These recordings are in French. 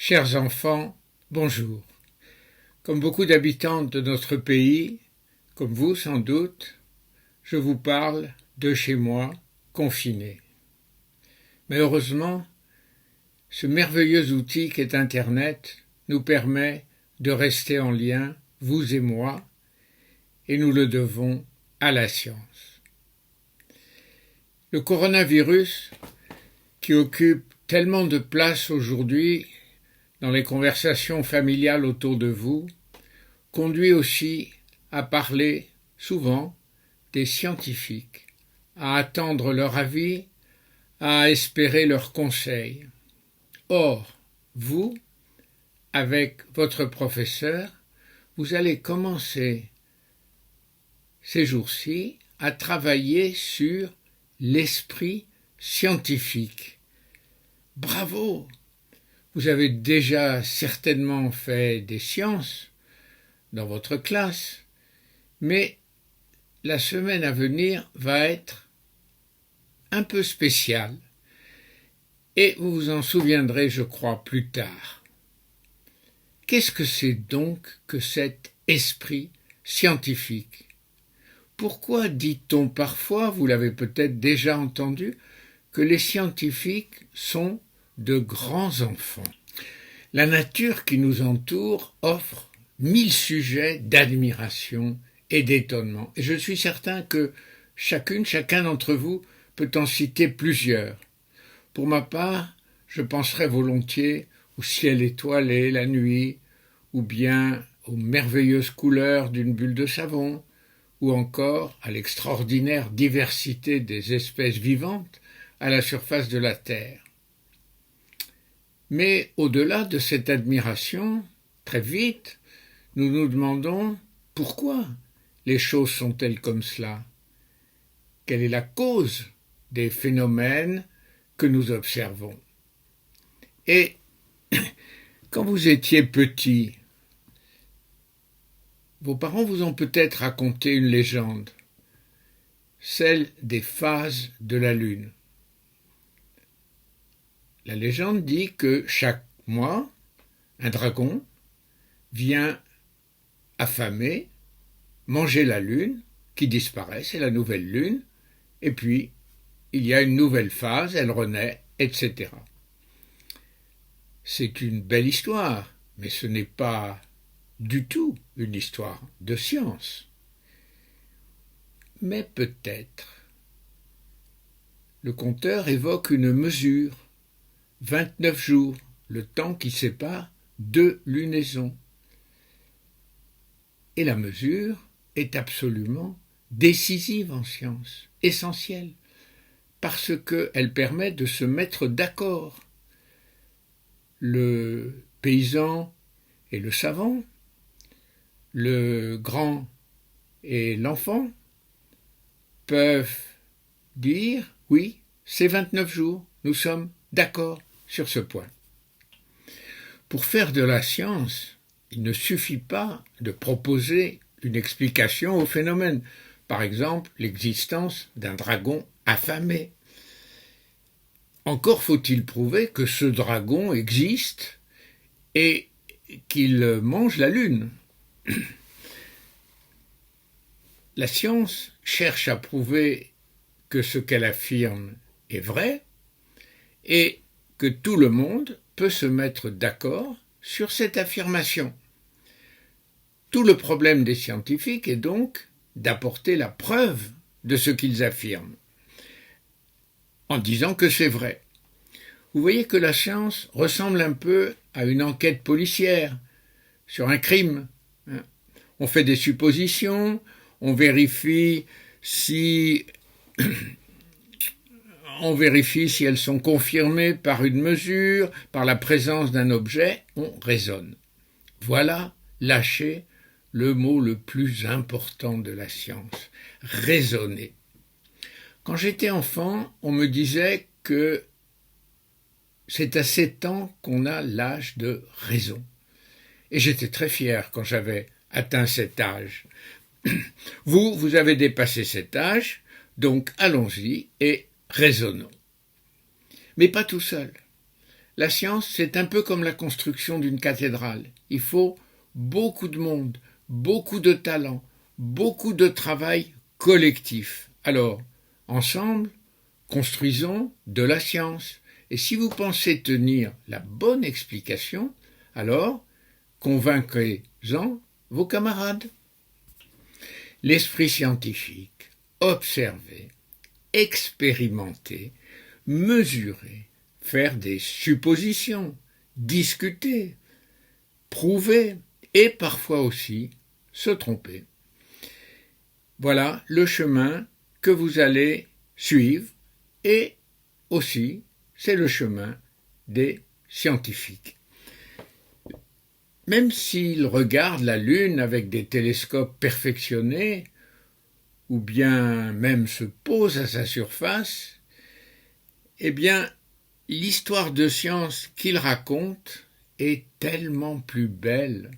Chers enfants, bonjour. Comme beaucoup d'habitants de notre pays, comme vous sans doute, je vous parle de chez moi, confiné. Mais heureusement, ce merveilleux outil qu'est Internet nous permet de rester en lien, vous et moi, et nous le devons à la science. Le coronavirus, qui occupe tellement de place aujourd'hui dans les conversations familiales autour de vous, conduit aussi à parler souvent des scientifiques, à attendre leur avis, à espérer leurs conseils. Or, vous, avec votre professeur, vous allez commencer ces jours-ci à travailler sur l'esprit scientifique. Bravo! Vous avez déjà certainement fait des sciences dans votre classe, mais la semaine à venir va être un peu spéciale et vous vous en souviendrez, je crois, plus tard. Qu'est-ce que c'est donc que cet esprit scientifique? Pourquoi dit-on parfois, vous l'avez peut-être déjà entendu, que les scientifiques sont de grands enfants? La nature qui nous entoure offre 1000 sujets d'admiration et d'étonnement. Et je suis certain que chacun d'entre vous peut en citer plusieurs. Pour ma part, je penserai volontiers au ciel étoilé la nuit, ou bien aux merveilleuses couleurs d'une bulle de savon, ou encore à l'extraordinaire diversité des espèces vivantes à la surface de la Terre. Mais au-delà de cette admiration, très vite, nous nous demandons pourquoi les choses sont-elles comme cela? Quelle est la cause des phénomènes que nous observons? Et quand vous étiez petit, vos parents vous ont peut-être raconté une légende, celle des phases de la Lune. La légende dit que chaque mois, un dragon vient affamé, manger la Lune, qui disparaît, c'est la nouvelle Lune, et puis il y a une nouvelle phase, elle renaît, etc. C'est une belle histoire, mais ce n'est pas du tout une histoire de science. Mais peut-être. Le conteur évoque une mesure, 29 jours, le temps qui sépare deux lunaisons. Et la mesure est absolument décisive en science, essentielle, parce qu'elle permet de se mettre d'accord. Le paysan et le savant, le grand et l'enfant peuvent dire « oui, c'est 29 jours, nous sommes d'accord sur ce point ». Pour faire de la science, il ne suffit pas de proposer une explication au phénomène, par exemple l'existence d'un dragon affamé. Encore faut-il prouver que ce dragon existe et qu'il mange la Lune. La science cherche à prouver que ce qu'elle affirme est vrai et que tout le monde peut se mettre d'accord sur cette affirmation. Tout le problème des scientifiques est donc d'apporter la preuve de ce qu'ils affirment, en disant que c'est vrai. Vous voyez que la science ressemble un peu à une enquête policière sur un crime. On fait des suppositions, on vérifie si elles sont confirmées par une mesure, par la présence d'un objet, on raisonne. Voilà lâcher le mot le plus important de la science, raisonner. Quand j'étais enfant, on me disait que c'est à 7 ans qu'on a l'âge de raison. Et j'étais très fier quand j'avais atteint cet âge. Vous avez dépassé cet âge, donc allons-y et raisonnons. Mais pas tout seul. La science, c'est un peu comme la construction d'une cathédrale. Il faut beaucoup de monde, beaucoup de talent, beaucoup de travail collectif. Alors, ensemble, construisons de la science. Et si vous pensez tenir la bonne explication, alors convaincrez-en vos camarades. L'esprit scientifique, observer, expérimenter, mesurer, faire des suppositions, discuter, prouver et parfois aussi se tromper. Voilà le chemin que vous allez suivre et aussi c'est le chemin des scientifiques. Même s'ils regardent la Lune avec des télescopes perfectionnés, ou bien même se posent à sa surface, eh bien, l'histoire de science qu'ils racontent est tellement plus belle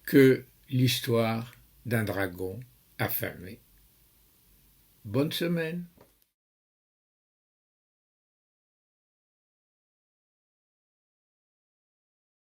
que l'histoire d'un dragon affamé. Bonne semaine.